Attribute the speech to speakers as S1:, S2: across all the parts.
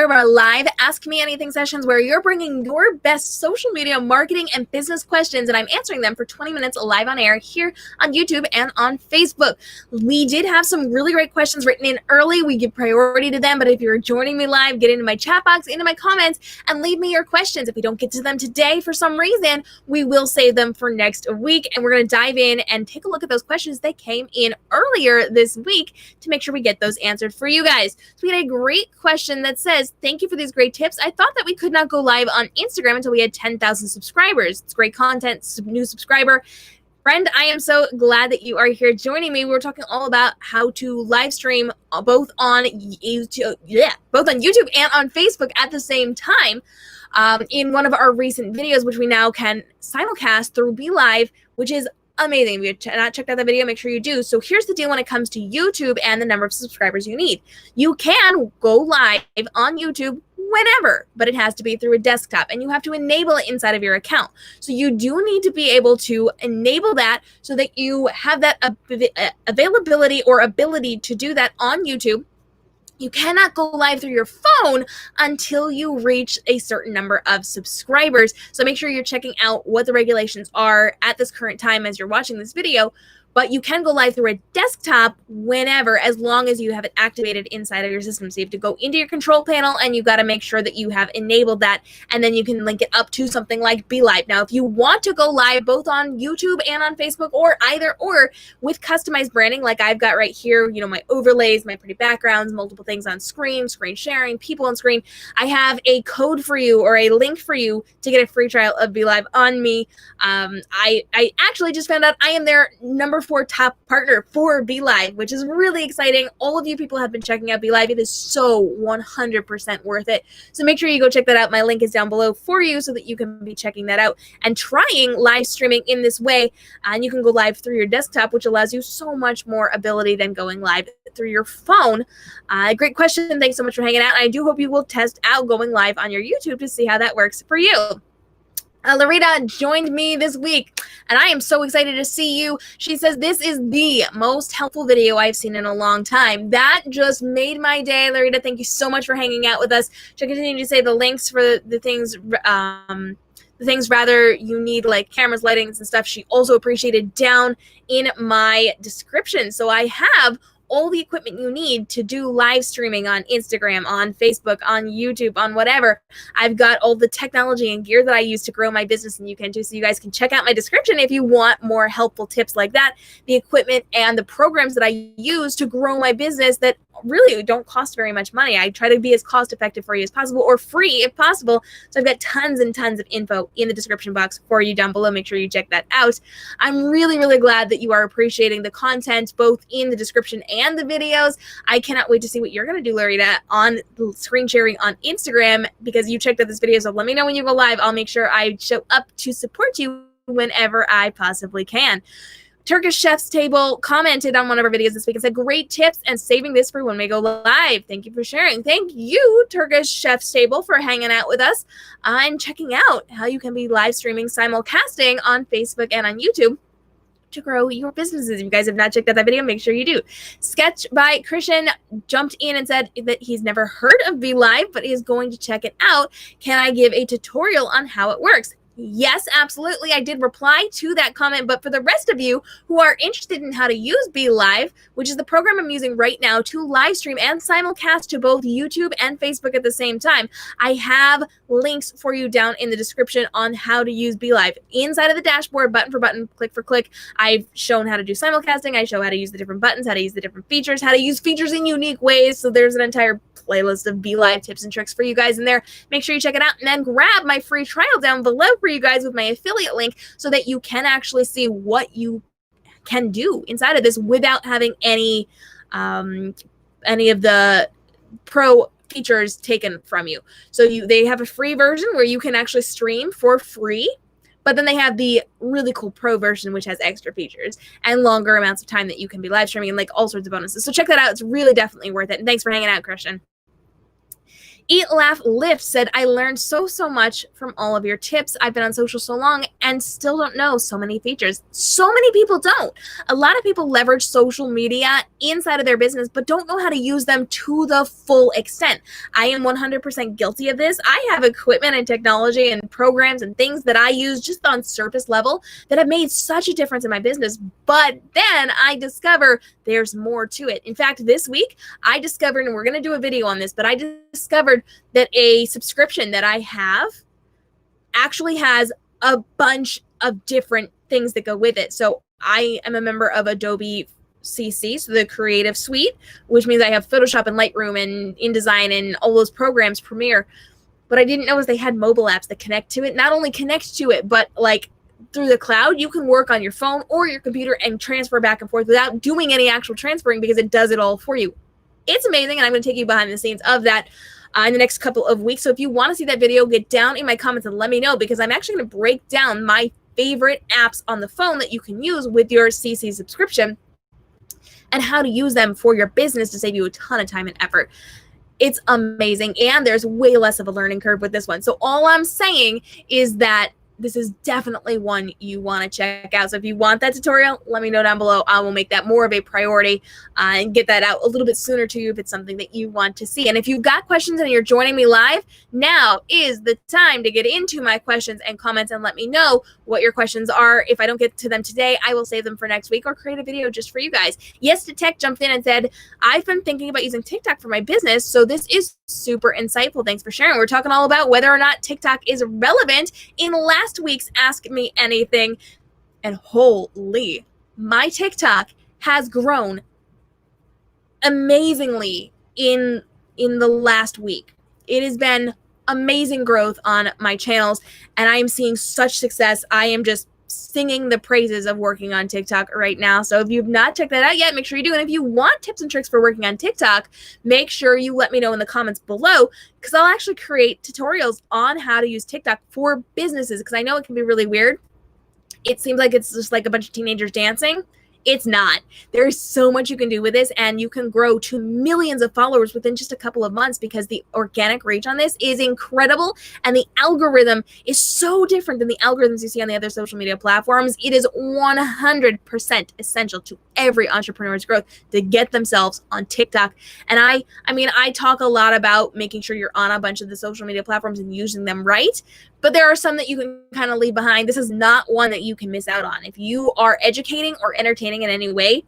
S1: of our live Ask Me Anything sessions where you're bringing your best social media marketing and business questions, and I'm answering them for 20 minutes live on air here on YouTube and on Facebook. We did have some really great questions written in early. We give priority to them, but if you're joining me live, get into my chat box, into my comments, and leave me your questions. If we don't get to them today for some reason, we will save them for next week, and we're going to dive in and take a look at those questions that came in earlier this week to make sure we get those answered for you guys. So we had a great question that says, thank you for these great tips. I thought that we could not go live on Instagram until we had 10,000 subscribers. It's great content, new subscriber. Friend, I am so glad that you are here joining me. We're talking all about how to live stream both on YouTube, and on Facebook at the same time. In one of our recent videos, which we now can simulcast through BeLive, which is amazing. If you have not checked out that video, make sure you do. So here's the deal when it comes to YouTube and the number of subscribers you need. You can go live on YouTube whenever, but it has to be through a desktop, and you have to enable it inside of your account. So you do need to be able to enable that so that you have that availability or ability to do that on YouTube. You cannot go live through your phone until you reach a certain number of subscribers. So make sure you're checking out what the regulations are at this current time as you're watching this video. But you can go live through a desktop whenever, as long as you have it activated inside of your system. So you have to go into your control panel, and you've got to make sure that you have enabled that, and then you can link it up to something like BeLive. Now, if you want to go live both on YouTube and on Facebook, or either or, with customized branding like I've got right here, you know, my overlays, my pretty backgrounds, multiple things on screen, screen sharing, people on screen, I have a code for you or a link for you to get a free trial of BeLive on me. I actually just found out I am their number 4 top partner for BeLive, which is really exciting. All of you people have been checking out BeLive. It is so 100% worth it. So make sure you go check that out. My link is down below for you so that you can be checking that out and trying live streaming in this way. And you can go live through your desktop, which allows you so much more ability than going live through your phone. Great question. Thanks so much for hanging out. I do hope you will test out going live on your YouTube to see how that works for you. Larita joined me this week, and I am so excited to see you. She says, this is the most helpful video I've seen in a long time. That just made my day. Larita, thank you so much for hanging out with us. She'll continue to say the links for the things rather you need, like cameras, lightings, and stuff. She also appreciated down in my description. So I have all the equipment you need to do live streaming on Instagram, on Facebook, on YouTube, on whatever. I've got all the technology and gear that I use to grow my business, and you can too. So you guys can check out my description if you want more helpful tips like that, the equipment and the programs that I use to grow my business that really don't cost very much money. I try to be as cost effective for you as possible, or free if possible. So I've got tons and tons of info in the description box for you down below. Make sure you check that out. I'm really, really glad that you are appreciating the content both in the description and the videos. I cannot wait to see what you're going to do, Larita, on screen sharing on Instagram, because you checked out this video. So let me know when you go live. I'll make sure I show up to support you whenever I possibly can. Turkish Chef's Table commented on one of our videos this week and said, great tips and saving this for when we go live. Thank you for sharing. Thank you, Turkish Chef's Table, for hanging out with us and checking out how you can be live streaming simulcasting on Facebook and on YouTube to grow your businesses. If you guys have not checked out that video, make sure you do. Sketch by Christian jumped in and said that he's never heard of BeLive, but is going to check it out. Can I give a tutorial on how it works? Yes, absolutely. I did reply to that comment, but for the rest of you who are interested in how to use BeLive, which is the program I'm using right now to live stream and simulcast to both YouTube and Facebook at the same time, I have links for you down in the description on how to use BeLive. Inside of the dashboard, button for button, click for click, I've shown how to do simulcasting. I show how to use the different buttons, how to use the different features, how to use features in unique ways. So there's an entire playlist of BeLive tips and tricks for you guys in there. Make sure you check it out, and then grab my free trial down below for you guys with my affiliate link so that you can actually see what you can do inside of this without having any of the pro features taken from you. So they have a free version where you can actually stream for free, but then they have the really cool pro version, which has extra features and longer amounts of time that you can be live streaming and like all sorts of bonuses. So check that out. It's really definitely worth it. And thanks for hanging out, Christian. Eat, Laugh, Lift said, I learned so much from all of your tips. I've been on social so long and still don't know so many features. So many people don't. A lot of people leverage social media inside of their business, but don't know how to use them to the full extent. I am 100% guilty of this. I have equipment and technology and programs and things that I use just on surface level that have made such a difference in my business. But then I discover there's more to it. In fact, this week I discovered, and we're going to do a video on this, but I discovered that a subscription that I have actually has a bunch of different things that go with it. So I am a member of Adobe CC, so the Creative Suite, which means I have Photoshop and Lightroom and InDesign and all those programs, Premiere. What I didn't know is they had mobile apps that connect to it. Not only connect to it, but like through the cloud, you can work on your phone or your computer and transfer back and forth without doing any actual transferring because it does it all for you. It's amazing, and I'm going to take you behind the scenes of that in the next couple of weeks. So if you want to see that video, get down in my comments and let me know, because I'm actually going to break down my favorite apps on the phone that you can use with your CC subscription and how to use them for your business to save you a ton of time and effort. It's amazing, and there's way less of a learning curve with this one. So all I'm saying is that this is definitely one you want to check out. So if you want that tutorial, let me know down below. I will make that more of a priority and get that out a little bit sooner to you if it's something that you want to see. And if you've got questions and you're joining me live, now is the time to get into my questions and comments and let me know what your questions are. If I don't get to them today, I will save them for next week or create a video just for you guys. Yes to Tech jumped in and said, I've been thinking about using TikTok for my business, so this is super insightful. Thanks for sharing. We're talking all about whether or not TikTok is relevant in last week's Ask Me Anything. And holy, my TikTok has grown amazingly in the last week. It has been amazing growth on my channels, and I am seeing such success. I am just singing the praises of working on TikTok right now. So if you've not checked that out yet, make sure you do. And if you want tips and tricks for working on TikTok, make sure you let me know in the comments below, because I'll actually create tutorials on how to use TikTok for businesses, because I know it can be really weird. It seems like it's just like a bunch of teenagers dancing. It's not. There's so much you can do with this, and you can grow to millions of followers within just a couple of months because the organic reach on this is incredible, and the algorithm is so different than the algorithms you see on the other social media platforms. It is 100% essential to every entrepreneur's growth to get themselves on TikTok. And I mean, I talk a lot about making sure you're on a bunch of the social media platforms and using them right, but there are some that you can kind of leave behind. This is not one that you can miss out on. If you are educating or entertaining in any way,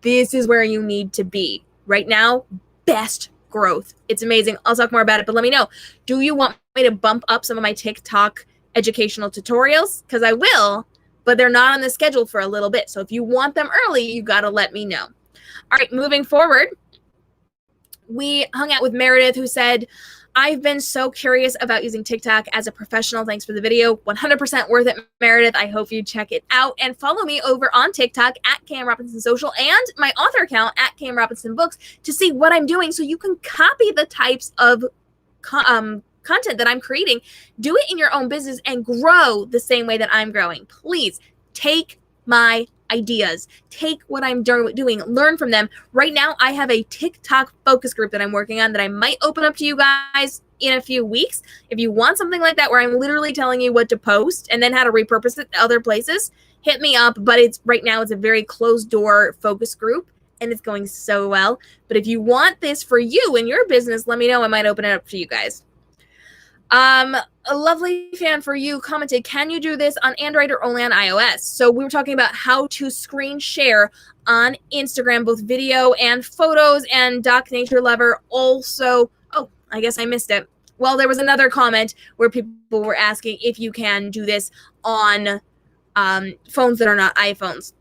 S1: this is where you need to be. Right now, best growth. It's amazing. I'll talk more about it, but let me know. Do you want me to bump up some of my TikTok educational tutorials? Because I will, but they're not on the schedule for a little bit. So if you want them early, you got to let me know. All right, moving forward, we hung out with Meredith, who said, I've been so curious about using TikTok as a professional. Thanks for the video. 100% worth it, Meredith. I hope you check it out and follow me over on TikTok at KM Robinson Social and my author account at KM Robinson Books to see what I'm doing, so you can copy the types of content that I'm creating, do it in your own business, and grow the same way that I'm growing. Please take my ideas, take what I'm doing, learn from them. Right now, I have a TikTok focus group that I'm working on that I might open up to you guys in a few weeks. If you want something like that, where I'm literally telling you what to post and then how to repurpose it to other places, hit me up. But right now it's a very closed door focus group, and it's going so well. But if you want this for you and your business, let me know. I might open it up to you guys. A lovely fan for you commented, can you do this on Android or only on iOS? So we were talking about how to screen share on Instagram, both video and photos, and Doc Nature Lover also. Oh, I guess I missed it. Well, there was another comment where people were asking if you can do this on phones that are not iPhones.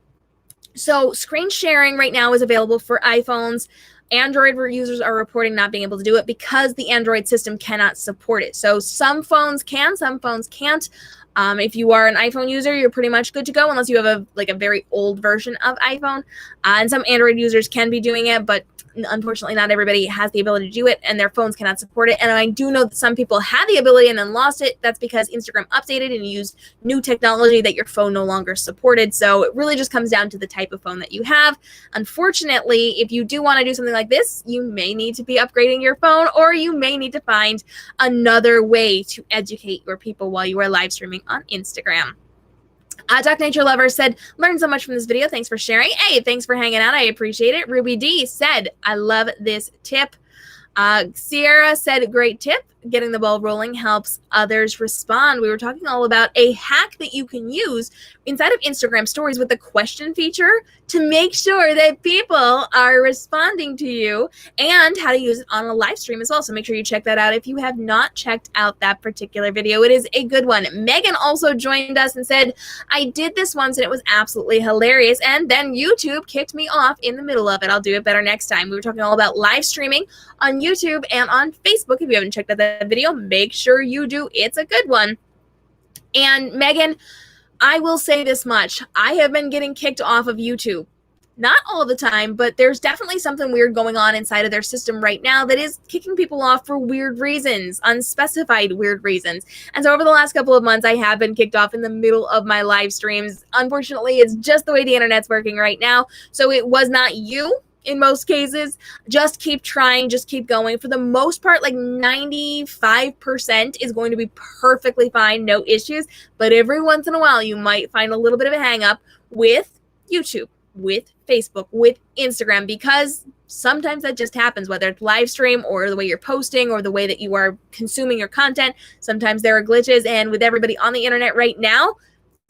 S1: So screen sharing right now is available for iPhones. Android users are reporting not being able to do it because the Android system cannot support it. So some phones can, some phones can't. If you are an iPhone user, you're pretty much good to go, unless you have a very old version of iPhone. And some Android users can be doing it, but unfortunately not everybody has the ability to do it and their phones cannot support it. And I do know that some people had the ability and then lost it. That's because Instagram updated and used new technology that your phone no longer supported. So it really just comes down to the type of phone that you have. Unfortunately, if you do want to do something like this, you may need to be upgrading your phone, or you may need to find another way to educate your people while you are live streaming on Instagram. Duck Nature Lover said, learned so much from this video. Thanks for sharing. Hey, thanks for hanging out. I appreciate it. Ruby D said, I love this tip. Sierra said, great tip. Getting the ball rolling helps others respond. We were talking all about a hack that you can use inside of Instagram stories with the question feature to make sure that people are responding to you, and how to use it on a live stream as well. So make sure you check that out if you have not checked out that particular video. It is a good one. Megan also joined us and said, I did this once and it was absolutely hilarious, and then YouTube kicked me off in the middle of it. I'll do it better next time. We were talking all about live streaming on YouTube and on Facebook. If you haven't checked out that video, make sure you do. It's a good one. And Megan, I will say this much. I have been getting kicked off of YouTube. Not all the time, but there's definitely something weird going on inside of their system right now that is kicking people off for weird reasons, unspecified weird reasons. And so over the last couple of months, I have been kicked off in the middle of my live streams. Unfortunately, it's just the way the internet's working right now. So it was not you. In most cases, just keep trying, just keep going. For the most part, like 95% is going to be perfectly fine, no issues. But every once in a while, you might find a little bit of a hang up with YouTube, with Facebook, with Instagram, because sometimes that just happens, whether it's live stream or the way you're posting or the way that you are consuming your content. Sometimes there are glitches, and with everybody on the internet right now,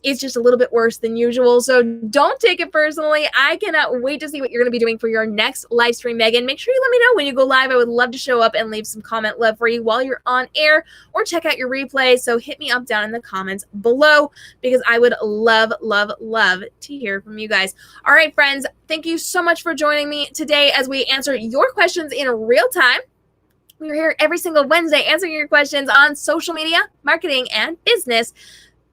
S1: it's just a little bit worse than usual. So don't take it personally. I cannot wait to see what you're going to be doing for your next live stream, Megan. Make sure you let me know when you go live. I would love to show up and leave some comment love for you while you're on air, or check out your replay. So hit me up down in the comments below, because I would love, love, love to hear from you guys. All right, friends, thank you so much for joining me today as we answer your questions in real time. We're here every single Wednesday answering your questions on social media, marketing, and business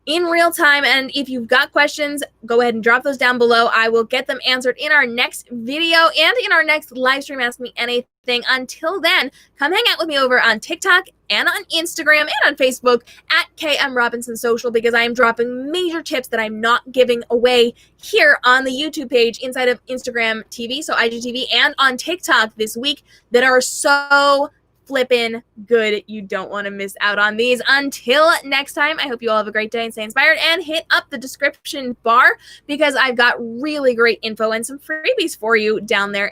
S1: in real time. And if you've got questions, go ahead and drop those down below. I will get them answered in our next video and in our next live stream Ask Me Anything. Until then, come hang out with me over on TikTok and on Instagram and on Facebook at KM Robinson Social, because I am dropping major tips that I'm not giving away here on the YouTube page inside of Instagram TV, so IGTV, and on TikTok this week, that are so flippin' good. You don't want to miss out on these. Until next time, I hope you all have a great day and stay inspired, and hit up the description bar, because I've got really great info and some freebies for you down there